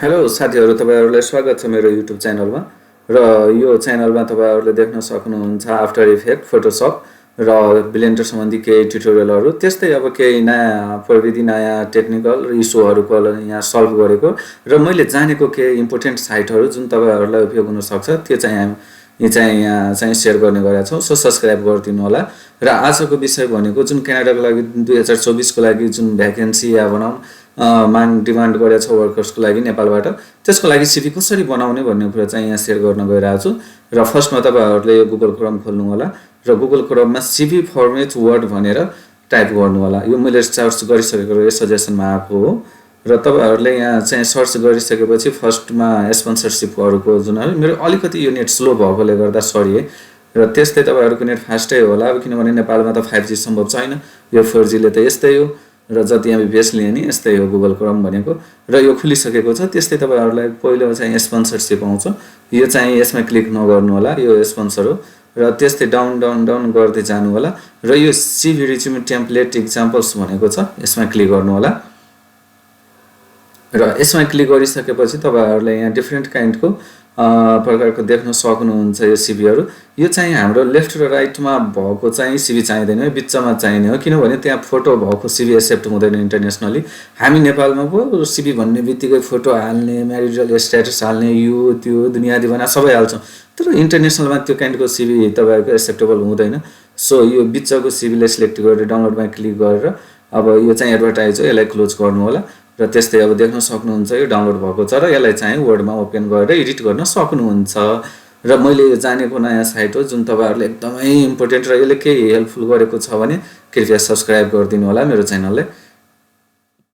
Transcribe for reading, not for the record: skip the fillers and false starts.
Hello साथीहरु, तपाईहरुलाई स्वागत छ मेरो युट्युब च्यानलमा। र यो च्यानलमा तपाईहरुले देख्न सक्नुहुन्छ आफ्टर इफेक्ट, फोटोशप र ब्लेन्डर सम्बन्धी केही ट्युटोरियलहरु, त्यस्तै अब केही नयाँ प्रविधि, नयाँ टेक्निकल इस्युहरुको यहाँ सल्भ गरेको र मैले जानेको केही इम्पोर्टेन्ट साइटहरु जुन तपाईहरुलाई उपयोग हुन सक्छ त्यो चाहिँ यहाँ चाहिँ शेयर गर्ने गरेका छौं। सो सब्स्क्राइब गरिदिनु होला। र आजको विषय भनेको जुन क्यानाडाको लागि 2024 को लागि जुन भ्याकेन्सी या भनौं माग डिमान्ड गरेको छ वर्कर्सको लागि नेपालबाट, त्यसको लागि सिभी कसरी बनाउने भन्ने कुरा चाहिँ यहाँ शेयर गर्न गइरहेको छु। र फर्स्टमा तपाईहरुले यो गुगल क्रोम खोल्नु होला र गुगल क्रोममा सिभी फर्मेट वर्ड भनेर टाइप गर्नु होला। यो मैले सर्च गरिसकेको र सजेसनमा आएको हो। र तपाईहरुले यहाँ चाहिँ सर्च गरिसकेपछि फर्स्टमा स्पोन्सरशिपहरुको जुन मेरो अलिकति यो नेट स्लो भएकोले गर्दा सरी है। र त्यस्तै तपाईहरुको नेट फास्टै होला अब, किनभने नेपालमा त 5G सम्भव छैन, यो 4G ले त यस्तै हो। र जति एमबीपीएस लिए नि यस्तै हो गुगल क्रोम भनेको। र यो खुलिसकेको छ। त्यस्तै तपाईहरुलाई पहिलो चाहिँ स्पोन्सरशिप आउँछ, यो चाहिँ यसमा क्लिक नगर्नु होला, यो स्पोन्सर हो। र त्यस्तै डाउन डाउन डाउन गर्दै जानु होला र यो सिभी रिज्युम टेम्प्लेट एक्जाम्पल्स भनेको छ, यसमा क्लिक गर्नु होला। र यसमा क्लिक गरिसकेपछि तपाईहरुले यहाँ डिफरेन्ट काइन्डको प्रकारको देख्न सक्नुहुन्छ यो सिभीहरु। यो चाहिँ हाम्रो लेफ्ट र राइटमा भएको चाहिँ सिभी चाहिदैन, बिचमा चाहिने हो, किनभने त्यहाँ फोटो भएको सिभी एक्सेप्ट हुँदैन इन्टरनेसनली। हामी नेपालमा पो सिभी भन्ने बित्तिकै फोटो हाल्ने, म्यारिटल स्ट्याटस हाल्ने, यो त्यो दुनियादी बना सबै हाल्छौं, तर इन्टरनेसनलमा त्यो काइन्डको सिभी तपाईहरुको एक्सेप्टेबल हुँदैन। सो यो बिचको सिभीले सिलेक्ट गरेर डाउनलोडमा क्लिक गरेर अब यो चाहिँ एडभर्टाइज हो, यसलाई क्लोज गर्नु होला। र त्यस्तै अब देख्न सक्नुहुन्छ यो डाउनलोड भएको छ र यसलाई चाहिँ वर्डमा ओपन गरेर एडिट गर्न सक्नुहुन्छ। र मैले यो जानेको नयाँ साइट हो जुन तपाईहरुले एकदमै इम्पोर्टेन्ट र यसले केही हेल्पफुल गरेको छ भने कृपया सब्स्क्राइब गरिदिनु होला मेरो च्यानललाई।